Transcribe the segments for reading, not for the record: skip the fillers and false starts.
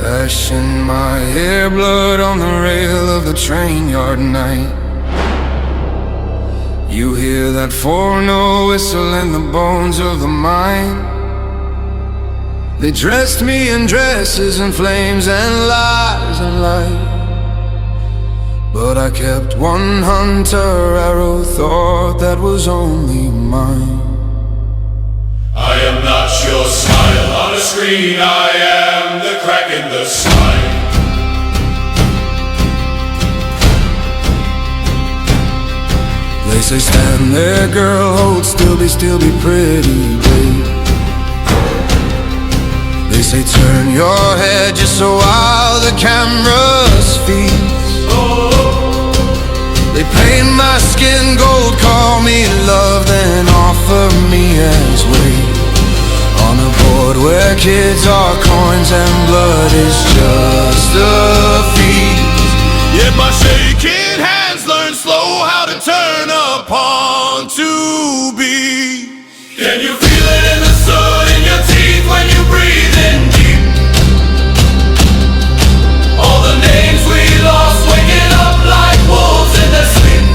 Ash in my hair, blood on the rail of the train yard night. You hear that 4-0 whistle and the bones of the mine. They dressed me in dresses and flames and lies and light, but I kept one hunter arrow, thought that was only mine. I am not your smile on a screen, I am the crack in the spine. They say stand there girl, hold still, be pretty, babe. They say turn your head just so while the camera speaks. They paint my skin gold, call me love, then offer me as weight on a board where kids are coins and blood is just a feast. Yet my shaking hands learn slow how to turn a pawn to be. Can you feel it in the soot in your teeth when you breathe in deep? All the names we lost waking up like wolves in their sleep.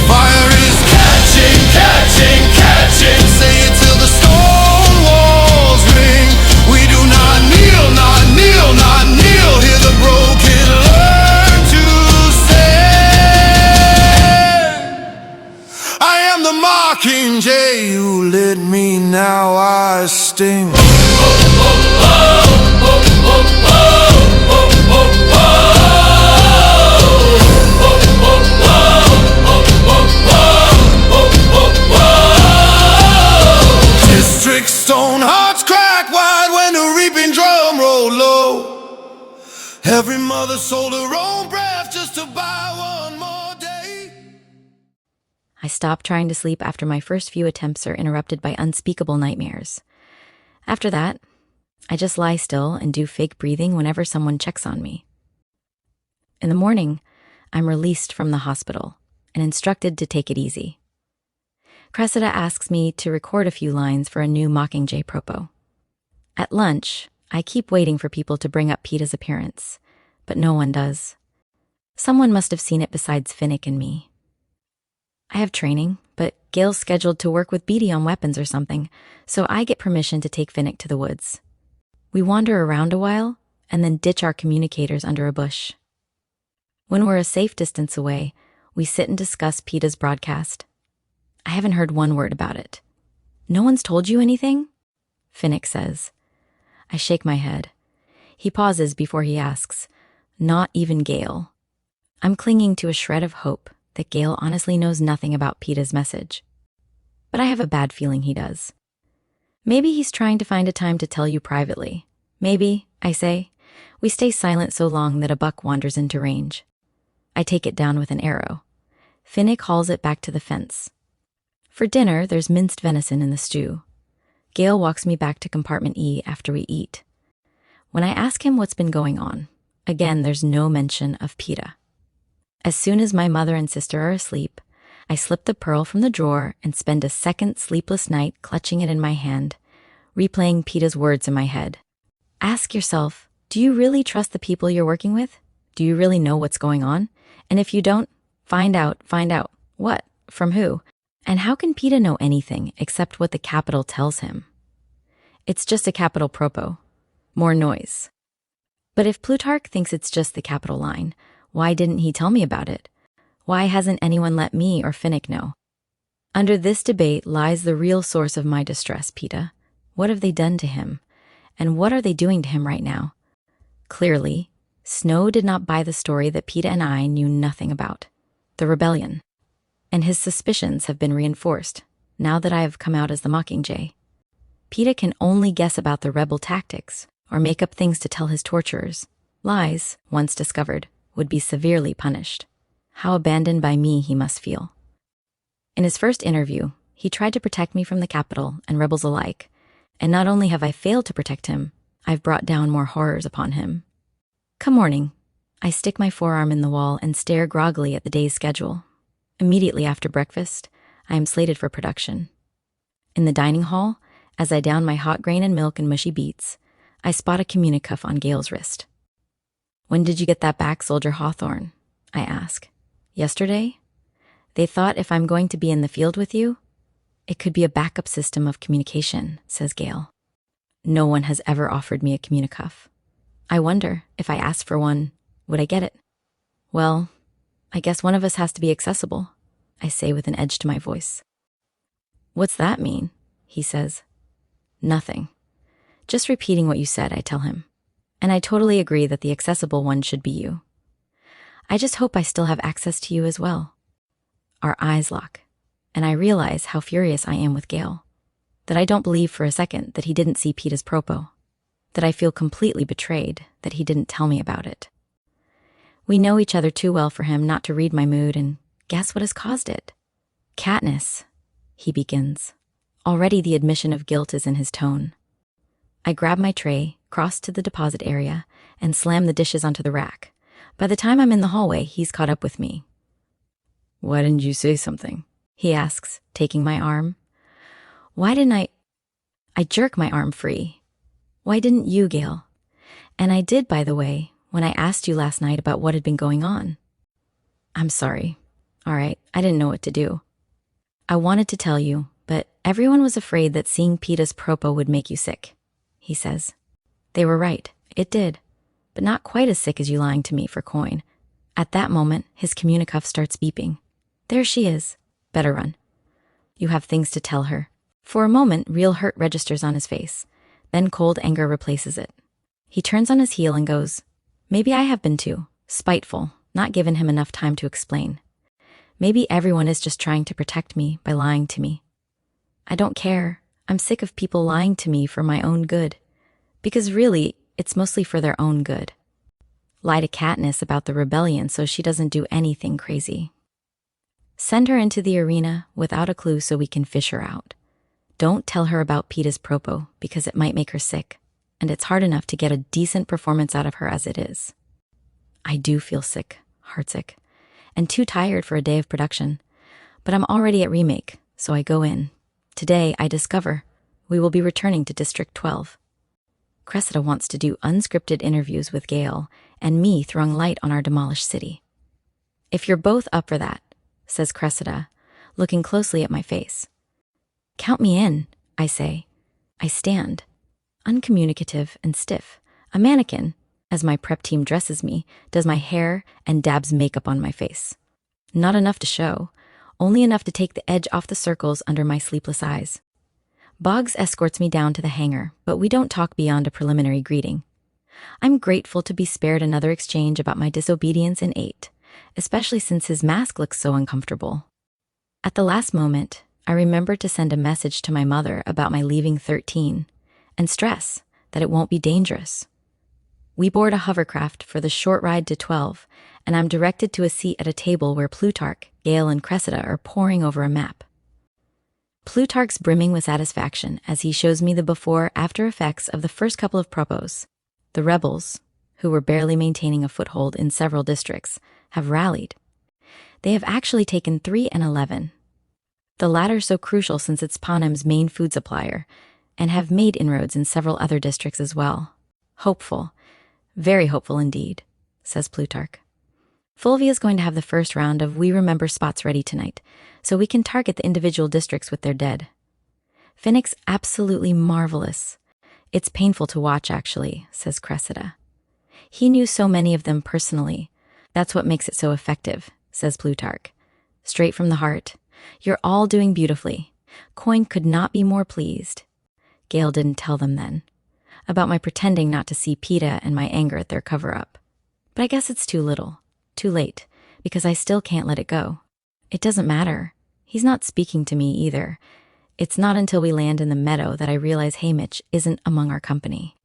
Fire is catching, catching, catching. Say it till the stone walls ring. We do not kneel, not kneel, not kneel. Hear the broken learn to stand. I am the Mockingjay who lit me, now I sting. District stone hearts crack wide when the reaping drum roll low. Every mother sold her own breath just to buy one more day. I stop trying to sleep after my first few attempts are interrupted by unspeakable nightmares. After that, I just lie still and do fake breathing whenever someone checks on me. In the morning, I'm released from the hospital and instructed to take it easy. Cressida asks me to record a few lines for a new Mockingjay propo. At lunch, I keep waiting for people to bring up Peeta's appearance, but no one does. Someone must have seen it besides Finnick and me. I have training, but Gail's scheduled to work with Beatty on weapons or something, so I get permission to take Finnick to the woods. We wander around a while, and then ditch our communicators under a bush. When we're a safe distance away, we sit and discuss Peeta's broadcast. I haven't heard one word about it. No one's told you anything? Finnick says. I shake my head. He pauses before he asks, not even Gail. I'm clinging to a shred of hope that Gail honestly knows nothing about Peeta's message. But I have a bad feeling he does. Maybe he's trying to find a time to tell you privately. Maybe, I say. We stay silent so long that a buck wanders into range. I take it down with an arrow. Finnick hauls it back to the fence. For dinner, there's minced venison in the stew. Gail walks me back to compartment E after we eat. When I ask him what's been going on, again, there's no mention of Peeta. As soon as my mother and sister are asleep, I slip the pearl from the drawer and spend a second sleepless night clutching it in my hand, replaying Peeta's words in my head. Ask yourself, do you really trust the people you're working with? Do you really know what's going on? And if you don't, find out. What? From who? And how can Peeta know anything except what the Capitol tells him? It's just a Capitol propo. More noise. But if Plutarch thinks it's just the Capitol line, why didn't he tell me about it? Why hasn't anyone let me or Finnick know? Under this debate lies the real source of my distress, Peeta. What have they done to him? And what are they doing to him right now? Clearly, Snow did not buy the story that Peeta and I knew nothing about. The rebellion. And his suspicions have been reinforced, now that I have come out as the Mockingjay. Peeta can only guess about the rebel tactics, or make up things to tell his torturers. Lies, once discovered, would be severely punished. How abandoned by me he must feel. In his first interview, he tried to protect me from the Capitol and rebels alike, and not only have I failed to protect him, I've brought down more horrors upon him. Come morning, I stick my forearm in the wall and stare groggily at the day's schedule. Immediately after breakfast, I am slated for production. In the dining hall, as I down my hot grain and milk and mushy beets, I spot a communicuff on Gale's wrist. "When did you get that back, Soldier Hawthorne?" I ask. "Yesterday?" "They thought if I'm going to be in the field with you, it could be a backup system of communication," says Gale. "No one has ever offered me a communicuff. I wonder, if I asked for one, would I get it?" "Well, I guess one of us has to be accessible," I say with an edge to my voice. "What's that mean?" he says. "Nothing. Just repeating what you said," I tell him. "And I totally agree that the accessible one should be you. I just hope I still have access to you as well." Our eyes lock, and I realize how furious I am with Gale. That I don't believe for a second that he didn't see Peeta's propo. That I feel completely betrayed that he didn't tell me about it. We know each other too well for him not to read my mood, and guess what has caused it? "Katniss," he begins. Already the admission of guilt is in his tone. I grab my tray, cross to the deposit area, and slam the dishes onto the rack. By the time I'm in the hallway, he's caught up with me. "Why didn't you say something?" he asks, taking my arm. "Why didn't I jerk my arm free. "Why didn't you, Gale? And I did, by the way, when I asked you last night about what had been going on." "I'm sorry. All right, I didn't know what to do. I wanted to tell you, but everyone was afraid that seeing Peeta's propo would make you sick," he says. "They were right. It did. But not quite as sick as you lying to me for coin." At that moment, his communicuff starts beeping. There she is. Better run. You have things to tell her. For a moment, real hurt registers on his face. Then cold anger replaces it. He turns on his heel and goes, "Maybe I have been too. Spiteful, not given him enough time to explain. Maybe everyone is just trying to protect me by lying to me. I don't care. I'm sick of people lying to me for my own good. Because really, it's mostly for their own good. Lie to Katniss about the rebellion so she doesn't do anything crazy. Send her into the arena without a clue so we can fish her out. Don't tell her about Peeta's propo because it might make her sick, and it's hard enough to get a decent performance out of her as it is. I do feel sick, heartsick, and too tired for a day of production, but I'm already at remake, so I go in. Today, I discover we will be returning to District 12. Cressida wants to do unscripted interviews with Gale and me throwing light on our demolished city. "If you're both up for that," says Cressida, looking closely at my face. "Count me in," I say. I stand, uncommunicative and stiff, a mannequin, as my prep team dresses me, does my hair, and dabs makeup on my face. Not enough to show, only enough to take the edge off the circles under my sleepless eyes. Boggs escorts me down to the hangar, but we don't talk beyond a preliminary greeting. I'm grateful to be spared another exchange about my disobedience in 8, especially since his mask looks so uncomfortable. At the last moment, I remembered to send a message to my mother about my leaving 13, and stress that it won't be dangerous. We board a hovercraft for the short ride to 12, and I'm directed to a seat at a table where Plutarch, Gale, and Cressida are poring over a map. Plutarch's brimming with satisfaction as he shows me the before-after effects of the first couple of propos. The rebels, who were barely maintaining a foothold in several districts, have rallied. They have actually taken 3 and 11. The latter so crucial since it's Panem's main food supplier, and have made inroads in several other districts as well. Hopeful, very hopeful indeed, says Plutarch. Fulvia's going to have the first round of We Remember spots ready tonight, so we can target the individual districts with their dead. Finnick's absolutely marvelous. It's painful to watch, actually, says Cressida. He knew so many of them personally. That's what makes it so effective, says Plutarch. Straight from the heart. You're all doing beautifully. Coin could not be more pleased. Gale didn't tell them then. About my pretending not to see Peeta and my anger at their cover-up. But I guess it's too little. Too late, because I still can't let it go. It doesn't matter. He's not speaking to me either. It's not until we land in the meadow that I realize Haymitch isn't among our company.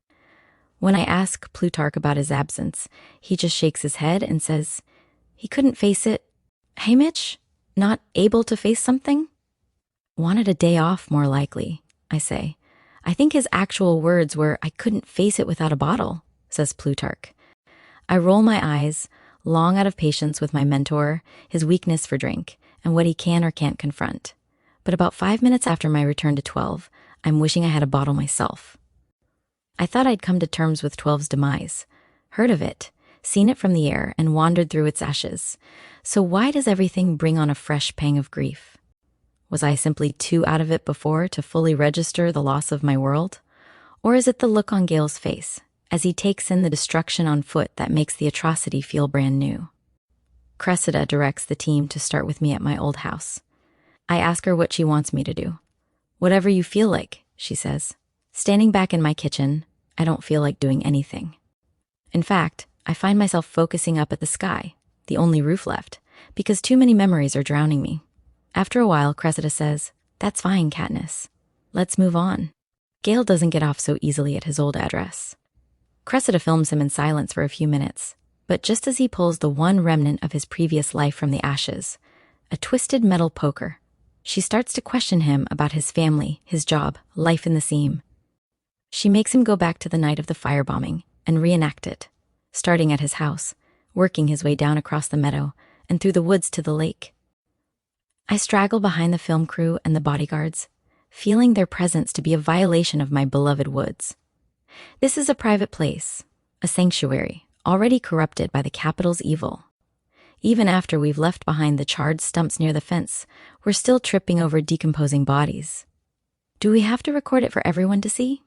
When I ask Plutarch about his absence, he just shakes his head and says, he couldn't face it. Haymitch? Not able to face something? Wanted a day off, more likely, I say. I think his actual words were, I couldn't face it without a bottle, says Plutarch. I roll my eyes, long out of patience with my mentor, his weakness for drink, and what he can or can't confront. But about 5 minutes after my return to 12, I'm wishing I had a bottle myself. I thought I'd come to terms with 12's demise. Heard of it, seen it from the air, and wandered through its ashes. So why does everything bring on a fresh pang of grief? Was I simply too out of it before to fully register the loss of my world? Or is it the look on Gale's face, as he takes in the destruction on foot, that makes the atrocity feel brand new? Cressida directs the team to start with me at my old house. I ask her what she wants me to do. "Whatever you feel like," she says. Standing back in my kitchen, I don't feel like doing anything. In fact, I find myself focusing up at the sky, the only roof left, because too many memories are drowning me. After a while, Cressida says, "That's fine, Katniss. Let's move on." Gale doesn't get off so easily at his old address. Cressida films him in silence for a few minutes, but just as he pulls the one remnant of his previous life from the ashes, a twisted metal poker, she starts to question him about his family, his job, life in the seam. She makes him go back to the night of the firebombing and reenact it, starting at his house, working his way down across the meadow and through the woods to the lake. I straggle behind the film crew and the bodyguards, feeling their presence to be a violation of my beloved woods. This is a private place, a sanctuary, already corrupted by the capital's evil. Even after we've left behind the charred stumps near the fence, we're still tripping over decomposing bodies. Do we have to record it for everyone to see?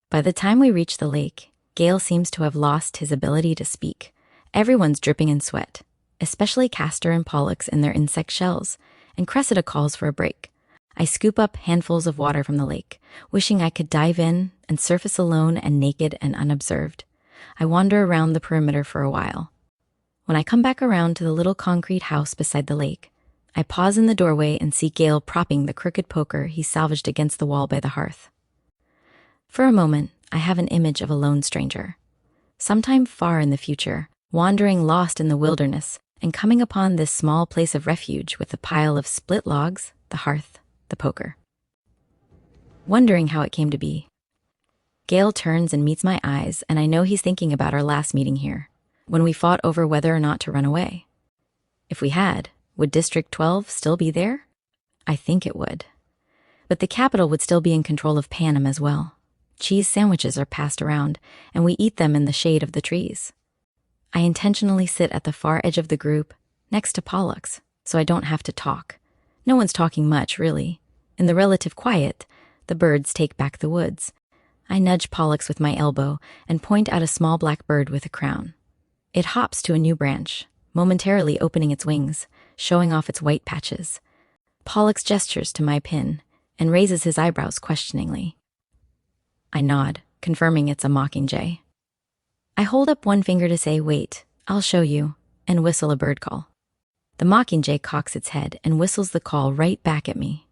By the time we reach the lake, Gale seems to have lost his ability to speak. Everyone's dripping in sweat, especially Castor and Pollux in their insect shells, and Cressida calls for a break. I scoop up handfuls of water from the lake, wishing I could dive in and surface alone and naked and unobserved. I wander around the perimeter for a while. When I come back around to the little concrete house beside the lake, I pause in the doorway and see Gale propping the crooked poker he salvaged against the wall by the hearth. For a moment, I have an image of a lone stranger, sometime far in the future, wandering lost in the wilderness and coming upon this small place of refuge with a pile of split logs, the hearth, the poker. Wondering how it came to be. Gale turns and meets my eyes, and I know he's thinking about our last meeting here, when we fought over whether or not to run away. If we had, would District 12 still be there? I think it would. But the capital would still be in control of Panem as well. Cheese sandwiches are passed around, and we eat them in the shade of the trees. I intentionally sit at the far edge of the group, next to Pollux, so I don't have to talk. No one's talking much, really. In the relative quiet, the birds take back the woods. I nudge Pollux with my elbow and point out a small black bird with a crown. It hops to a new branch, momentarily opening its wings, showing off its white patches. Pollux gestures to my pin and raises his eyebrows questioningly. I nod, confirming it's a Mockingjay. I hold up one finger to say, "Wait, I'll show you," and whistle a bird call. The Mockingjay cocks its head and whistles the call right back at me.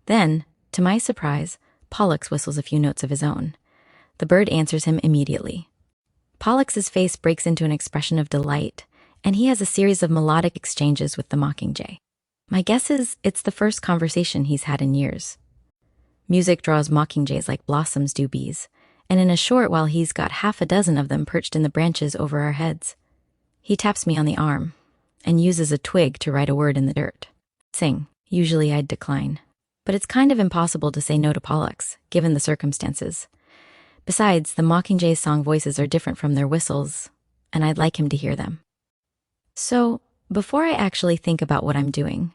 Then, to my surprise, Pollux whistles a few notes of his own. The bird answers him immediately. Pollux's face breaks into an expression of delight, and he has a series of melodic exchanges with the Mockingjay. My guess is it's the first conversation he's had in years. Music draws mockingjays like blossoms do bees, and in a short while he's got half a dozen of them perched in the branches over our heads. He taps me on the arm and uses a twig to write a word in the dirt. Sing. Usually I'd decline, but it's kind of impossible to say no to Pollux, given the circumstances. Besides, the Mockingjay's song voices are different from their whistles, and I'd like him to hear them. So, before I actually think about what I'm doing,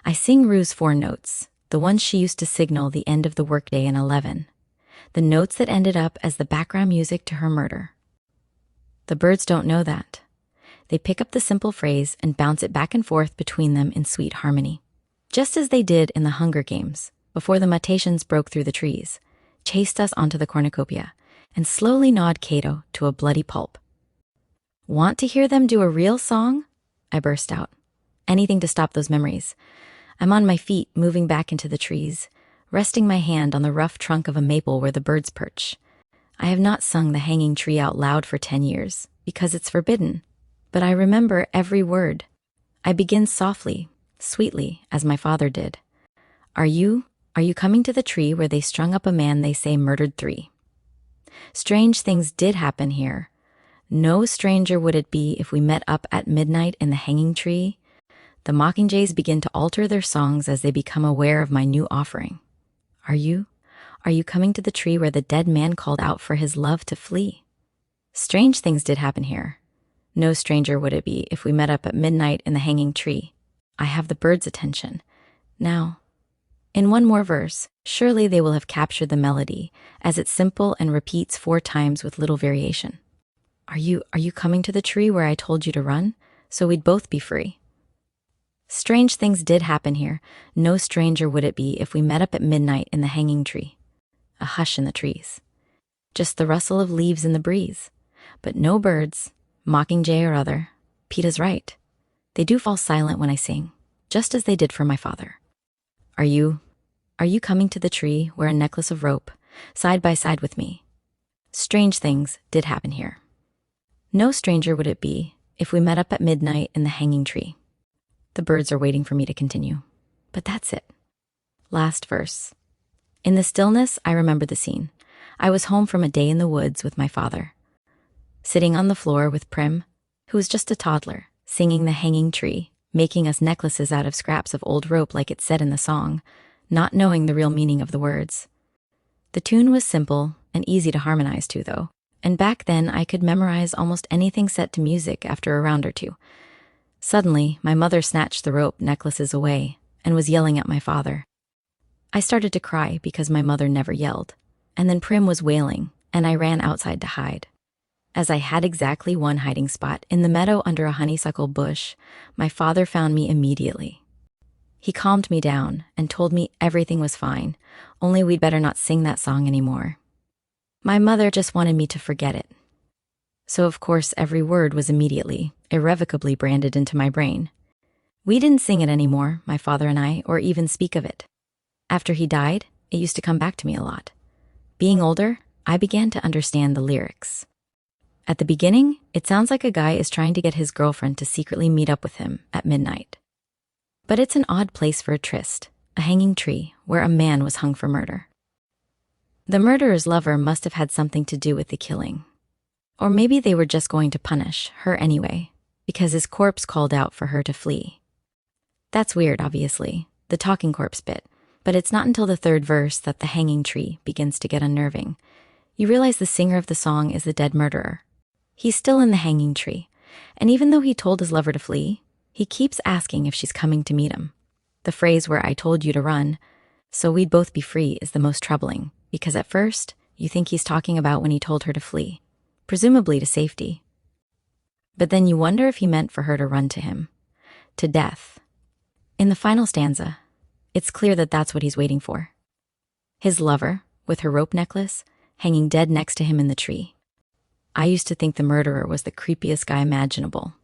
I sing Rue's 4 notes, the ones she used to signal the end of the workday in 11, the notes that ended up as the background music to her murder. The birds don't know that. They pick up the simple phrase and bounce it back and forth between them in sweet harmony, just as they did in the Hunger Games, before the mutations broke through the trees, chased us onto the cornucopia, and slowly gnawed Cato to a bloody pulp. "Want to hear them do a real song?" I burst out. Anything to stop those memories. I'm on my feet, moving back into the trees, resting my hand on the rough trunk of a maple where the birds perch. I have not sung The Hanging Tree out loud for 10 years, because it's forbidden, but I remember every word. I begin softly, sweetly, as my father did. Are you coming to the tree where they strung up a man they say murdered 3? Strange things did happen here. No stranger would it be if we met up at midnight in the hanging tree. The Mockingjays begin to alter their songs as they become aware of my new offering. Are Are you coming to the tree where the dead man called out for his love to flee? Strange things did happen here. No stranger would it be if we met up at midnight in the hanging tree. I have the birds' attention. Now, in one more verse, surely they will have captured the melody, as it's simple and repeats 4 times with little variation. Are you coming to the tree where I told you to run, so we'd both be free? Strange things did happen here. No stranger would it be if we met up at midnight in the hanging tree. A hush in the trees. Just the rustle of leaves in the breeze. But no birds, Mockingjay or other. Peeta's right. They do fall silent when I sing, just as they did for my father. Are you coming to the tree where a necklace of rope, side by side with me? Strange things did happen here. No stranger would it be if we met up at midnight in the hanging tree. The birds are waiting for me to continue. But that's it. Last verse. In the stillness, I remember the scene. I was home from a day in the woods with my father. Sitting on the floor with Prim, who was just a toddler, singing the hanging tree, making us necklaces out of scraps of old rope like it said in the song, not knowing the real meaning of the words. The tune was simple and easy to harmonize to, though, and back then I could memorize almost anything set to music after a round or two. Suddenly, my mother snatched the rope necklaces away and was yelling at my father. I started to cry because my mother never yelled, and then Prim was wailing, and I ran outside to hide. As I had exactly one hiding spot in the meadow under a honeysuckle bush, my father found me immediately. He calmed me down and told me everything was fine, only we'd better not sing that song anymore. My mother just wanted me to forget it. So of course every word was immediately, irrevocably branded into my brain. We didn't sing it anymore, my father and I, or even speak of it. After he died, it used to come back to me a lot. Being older, I began to understand the lyrics. At the beginning, it sounds like a guy is trying to get his girlfriend to secretly meet up with him at midnight. But it's an odd place for a tryst, a hanging tree where a man was hung for murder. The murderer's lover must have had something to do with the killing. Or maybe they were just going to punish her anyway, because his corpse called out for her to flee. That's weird, obviously, the talking corpse bit, but it's not until the 3rd verse that the hanging tree begins to get unnerving. You realize the singer of the song is the dead murderer. He's still in the hanging tree, and even though he told his lover to flee, he keeps asking if she's coming to meet him. The phrase where I told you to run, so we'd both be free, is the most troubling, because at first, you think he's talking about when he told her to flee, presumably to safety. But then you wonder if he meant for her to run to him, to death. In the final stanza, it's clear that that's what he's waiting for. His lover, with her rope necklace, hanging dead next to him in the tree. I used to think the murderer was the creepiest guy imaginable.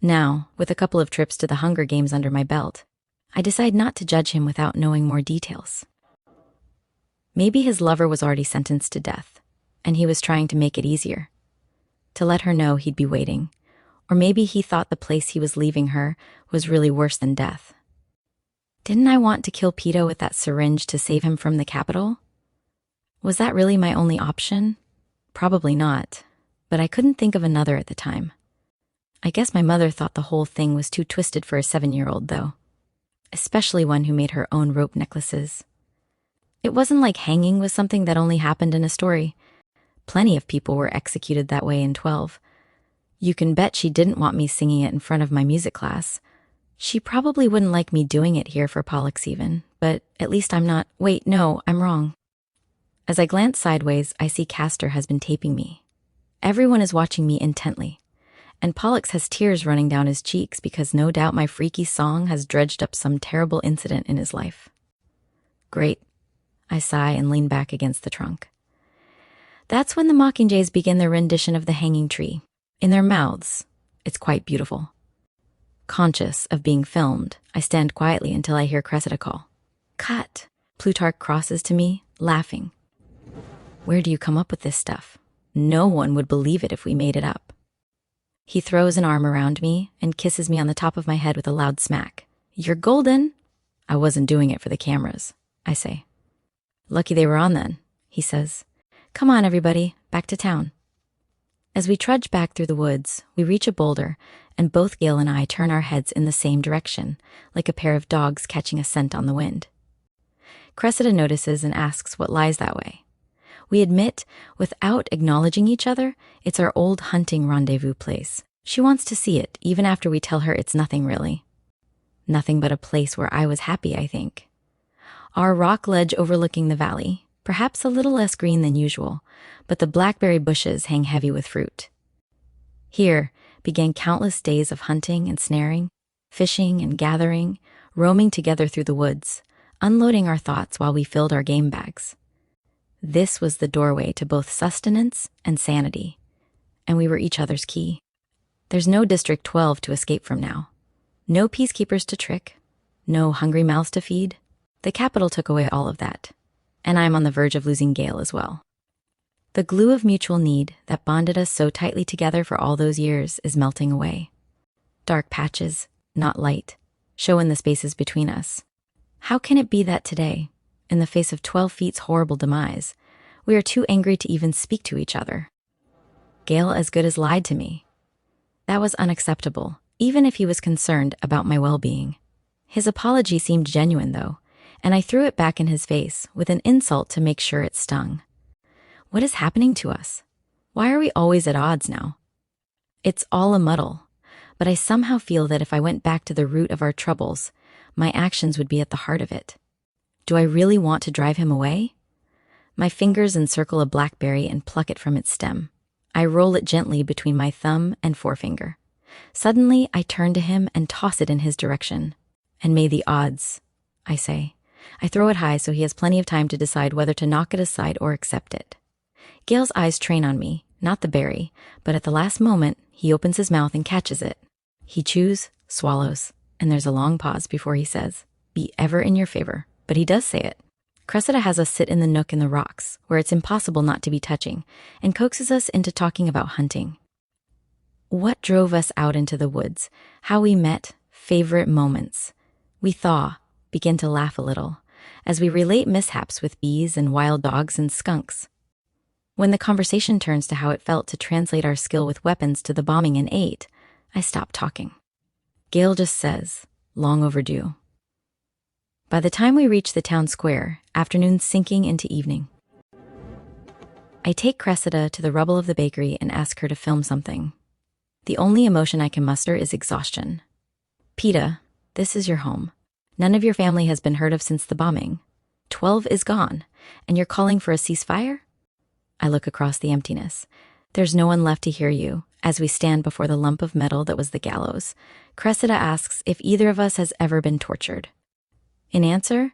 Now, with a couple of trips to the Hunger Games under my belt, I decide not to judge him without knowing more details. Maybe his lover was already sentenced to death, and he was trying to make it easier, to let her know he'd be waiting, or maybe he thought the place he was leaving her was really worse than death. Didn't I want to kill Peeta with that syringe to save him from the Capitol? Was that really my only option? Probably not, but I couldn't think of another at the time. I guess my mother thought the whole thing was too twisted for a 7-year-old, though, especially one who made her own rope necklaces. It wasn't like hanging was something that only happened in a story. Plenty of people were executed that way in 12. You can bet she didn't want me singing it in front of my music class. She probably wouldn't like me doing it here for Pollux even, but at least I'm not— Wait, no, I'm wrong. As I glance sideways, I see Castor has been taping me. Everyone is watching me intently, and Pollux has tears running down his cheeks because no doubt my freaky song has dredged up some terrible incident in his life. Great. I sigh and lean back against the trunk. That's when the Mockingjays begin their rendition of the hanging tree. In their mouths. It's quite beautiful. Conscious of being filmed, I stand quietly until I hear Cressida call. Cut! Plutarch crosses to me, laughing. Where do you come up with this stuff? No one would believe it if we made it up. He throws an arm around me and kisses me on the top of my head with a loud smack. You're golden! I wasn't doing it for the cameras, I say. Lucky they were on then, he says. Come on, everybody, back to town. As we trudge back through the woods, we reach a boulder, and both Gale and I turn our heads in the same direction, like a pair of dogs catching a scent on the wind. Cressida notices and asks what lies that way. We admit, without acknowledging each other, it's our old hunting rendezvous place. She wants to see it, even after we tell her it's nothing really. Nothing but a place where I was happy, I think. Our rock ledge overlooking the valley, perhaps a little less green than usual, but the blackberry bushes hang heavy with fruit. Here began countless days of hunting and snaring, fishing and gathering, roaming together through the woods, unloading our thoughts while we filled our game bags. This was the doorway to both sustenance and sanity, and we were each other's key. There's no District 12 to escape from now. No peacekeepers to trick, no hungry mouths to feed. The capital took away all of that, and I'm on the verge of losing Gale as well. The glue of mutual need that bonded us so tightly together for all those years is melting away. Dark patches, not light, show in the spaces between us. How can it be that today, in the face of 12 Feet's horrible demise, we are too angry to even speak to each other? Gale as good as lied to me. That was unacceptable, even if he was concerned about my well-being. His apology seemed genuine, though, and I threw it back in his face with an insult to make sure it stung. What is happening to us? Why are we always at odds now? It's all a muddle, but I somehow feel that if I went back to the root of our troubles, my actions would be at the heart of it. Do I really want to drive him away? My fingers encircle a blackberry and pluck it from its stem. I roll it gently between my thumb and forefinger. Suddenly, I turn to him and toss it in his direction. And may the odds, I say. I throw it high so he has plenty of time to decide whether to knock it aside or accept it. Gale's eyes train on me, not the berry, but at the last moment, he opens his mouth and catches it. He chews, swallows, and there's a long pause before he says, "Be ever in your favor," but he does say it. Cressida has us sit in the nook in the rocks, where it's impossible not to be touching, and coaxes us into talking about hunting. What drove us out into the woods, how we met, favorite moments. We thaw, begin to laugh a little, as we relate mishaps with bees and wild dogs and skunks. When the conversation turns to how it felt to translate our skill with weapons to the bombing in 8, I stop talking. Gale just says, "Long overdue." By the time we reach the town square, afternoon's sinking into evening. I take Cressida to the rubble of the bakery and ask her to film something. The only emotion I can muster is exhaustion. Peeta, this is your home. None of your family has been heard of since the bombing. 12 is gone, and you're calling for a ceasefire? I look across the emptiness. There's no one left to hear you. As we stand before the lump of metal that was the gallows, Cressida asks if either of us has ever been tortured. In answer,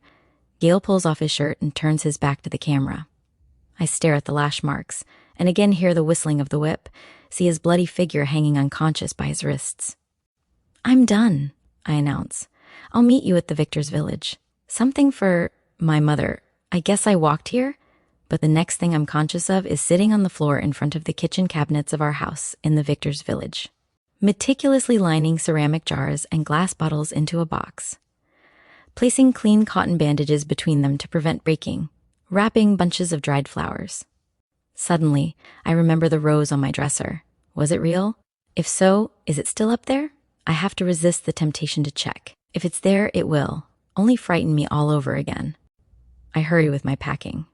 Gale pulls off his shirt and turns his back to the camera. I stare at the lash marks, and again hear the whistling of the whip, see his bloody figure hanging unconscious by his wrists. "I'm done," I announce. "I'll meet you at the Victor's village. Something for my mother. I guess I walked here?" But the next thing I'm conscious of is sitting on the floor in front of the kitchen cabinets of our house in the Victor's village, meticulously lining ceramic jars and glass bottles into a box, placing clean cotton bandages between them to prevent breaking, wrapping bunches of dried flowers. Suddenly, I remember the rose on my dresser. Was it real? If so, is it still up there? I have to resist the temptation to check. If it's there, it will only frighten me all over again. I hurry with my packing.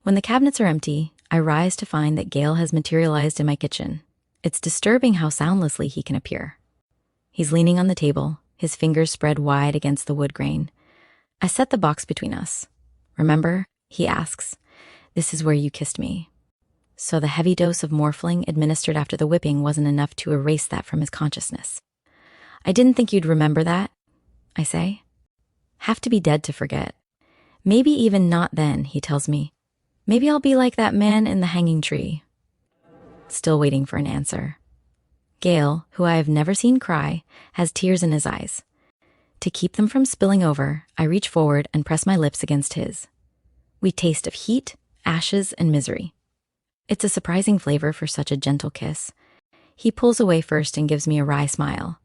When the cabinets are empty, I rise to find that Gale has materialized in my kitchen. It's disturbing how soundlessly he can appear. He's leaning on the table, his fingers spread wide against the wood grain. I set the box between us. "Remember?" he asks. "This is where you kissed me." So the heavy dose of morphling administered after the whipping wasn't enough to erase that from his consciousness. "I didn't think you'd remember that," I say. "Have to be dead to forget." "Maybe even not then," he tells me. "Maybe I'll be like that man in the hanging tree." Still waiting for an answer. Gale, who I have never seen cry, has tears in his eyes. To keep them from spilling over, I reach forward and press my lips against his. We taste of heat, ashes, and misery. It's a surprising flavor for such a gentle kiss. He pulls away first and gives me a wry smile.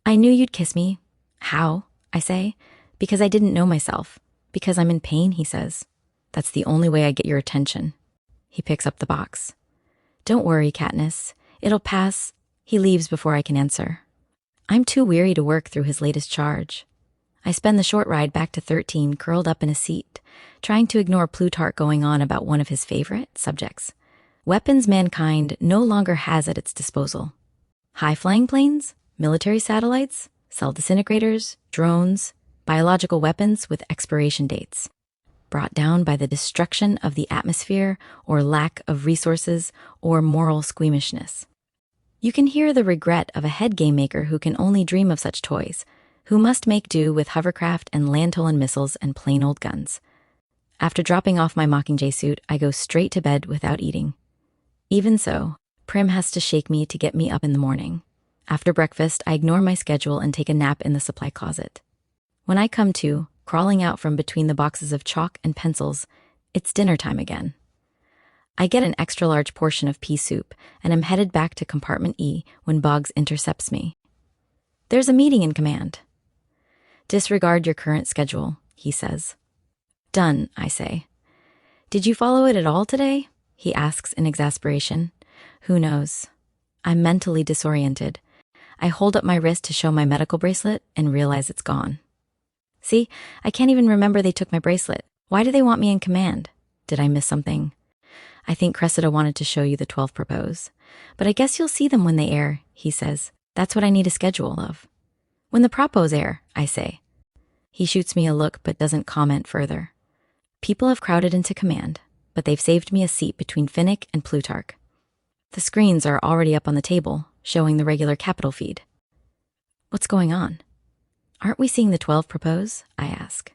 "I knew you'd kiss me." "How?" I say. "Because I didn't know myself. Because I'm in pain," he says. "That's the only way I get your attention." He picks up the box. "Don't worry, Katniss. It'll pass." He leaves before I can answer. I'm too weary to work through his latest charge. I spend the short ride back to 13 curled up in a seat, trying to ignore Plutarch going on about one of his favorite subjects. Weapons mankind no longer has at its disposal. High-flying planes, military satellites, cell disintegrators, drones, biological weapons with expiration dates, brought down by the destruction of the atmosphere or lack of resources or moral squeamishness. You can hear the regret of a head game maker who can only dream of such toys, who must make do with hovercraft and Lantolan missiles and plain old guns. After dropping off my Mockingjay suit, I go straight to bed without eating. Even so, Prim has to shake me to get me up in the morning. After breakfast, I ignore my schedule and take a nap in the supply closet. When I come to, crawling out from between the boxes of chalk and pencils, it's dinner time again. I get an extra-large portion of pea soup and am headed back to compartment E when Boggs intercepts me. "There's a meeting in command." "Disregard your current schedule," he says. "Done," I say. "Did you follow it at all today?" he asks in exasperation. Who knows? I'm mentally disoriented. I hold up my wrist to show my medical bracelet and realize it's gone. See, I can't even remember they took my bracelet. Why do they want me in command? Did I miss something? "I think Cressida wanted to show you the 12 propos. But I guess you'll see them when they air," he says. "That's what I need a schedule of." "When the propos air," I say. He shoots me a look but doesn't comment further. People have crowded into command, but they've saved me a seat between Finnick and Plutarch. The screens are already up on the table, showing the regular capital feed. What's going on? "Aren't we seeing the 12 propos?" I ask.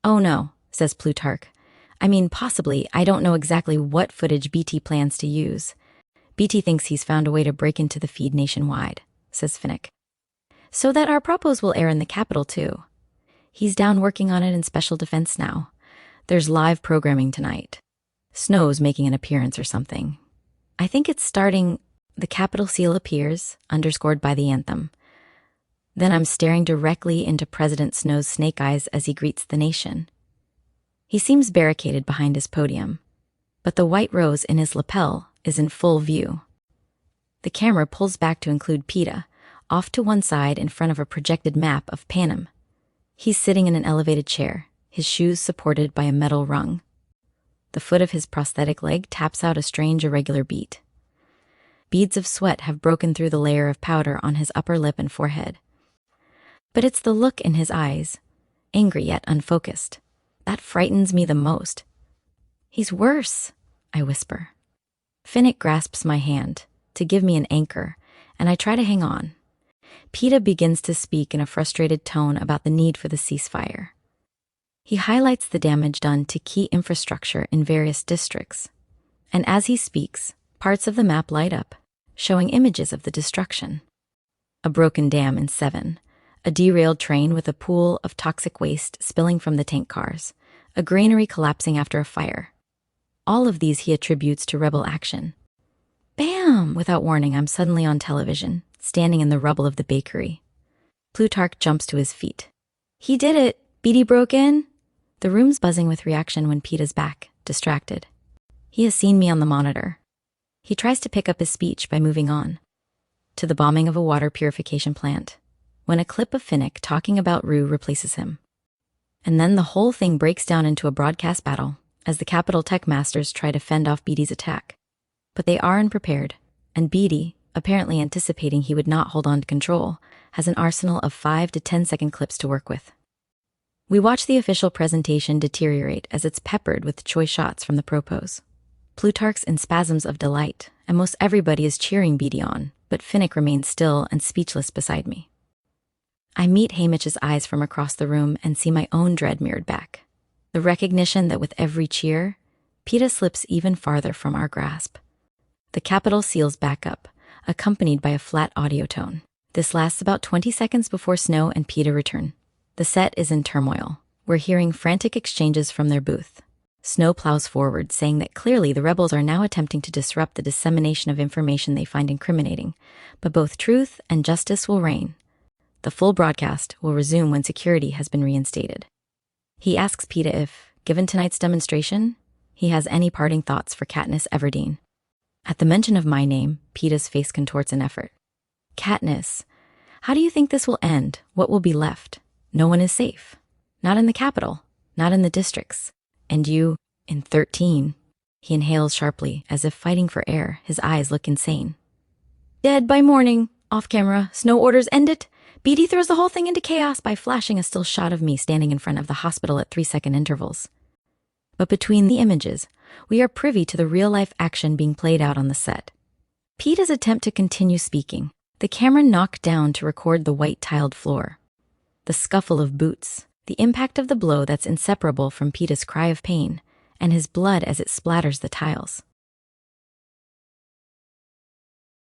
"Oh no," says Plutarch. "I mean, possibly. I don't know exactly what footage BT plans to use. BT thinks he's found a way to break into the feed nationwide," says Finnick. "So that our propos will air in the capital too. He's down working on it in special defense now. There's live programming tonight. Snow's making an appearance or something. I think it's starting. The capital seal appears, underscored by the anthem. Then I'm staring directly into President Snow's snake eyes as he greets the nation. He seems barricaded behind his podium, but the white rose in his lapel is in full view. The camera pulls back to include Peeta, off to one side in front of a projected map of Panem. He's sitting in an elevated chair, his shoes supported by a metal rung. The foot of his prosthetic leg taps out a strange irregular beat. Beads of sweat have broken through the layer of powder on his upper lip and forehead. But it's the look in his eyes, angry yet unfocused. That frightens me the most. "He's worse," I whisper. Finnick grasps my hand to give me an anchor, and I try to hang on. Peeta begins to speak in a frustrated tone about the need for the ceasefire. He highlights the damage done to key infrastructure in various districts. And as he speaks, parts of the map light up, showing images of the destruction. A broken dam in 7, a derailed train with a pool of toxic waste spilling from the tank cars, a granary collapsing after a fire. All of these he attributes to rebel action. Bam! Without warning, I'm suddenly on television, standing in the rubble of the bakery. Plutarch jumps to his feet. "He did it! Beatty broke in!" The room's buzzing with reaction when Peeta's back, distracted. He has seen me on the monitor. He tries to pick up his speech by moving on to the bombing of a water purification plant, when a clip of Finnick talking about Rue replaces him. And then the whole thing breaks down into a broadcast battle as the Capital Tech Masters try to fend off Beatty's attack. But they are unprepared, and Beatty, apparently anticipating he would not hold on to control, has an arsenal of 5 to 10-second clips to work with. We watch the official presentation deteriorate as it's peppered with choice shots from the propos. Plutarch's in spasms of delight, and most everybody is cheering Beatty on, but Finnick remains still and speechless beside me. I meet Hamish's eyes from across the room and see my own dread mirrored back. The recognition that with every cheer, Peeta slips even farther from our grasp. The capital seals back up, accompanied by a flat audio tone. This lasts about 20 seconds before Snow and Peeta return. The set is in turmoil. We're hearing frantic exchanges from their booth. Snow plows forward, saying that clearly the rebels are now attempting to disrupt the dissemination of information they find incriminating, but both truth and justice will reign. The full broadcast will resume when security has been reinstated. He asks Peeta if, given tonight's demonstration, he has any parting thoughts for Katniss Everdeen. At the mention of my name, Peeta's face contorts in effort. "Katniss, how do you think this will end? What will be left? No one is safe. Not in the capital. Not in the districts. And you, in 13. He inhales sharply, as if fighting for air. His eyes look insane. Dead by morning. Off camera. Snow orders end it. Beatty throws the whole thing into chaos by flashing a still shot of me standing in front of the hospital at 3-second intervals. But between the images, we are privy to the real-life action being played out on the set. Peeta's attempt to continue speaking. The camera knocked down to record the white-tiled floor. The scuffle of boots. The impact of the blow that's inseparable from Peeta's cry of pain, and his blood as it splatters the tiles.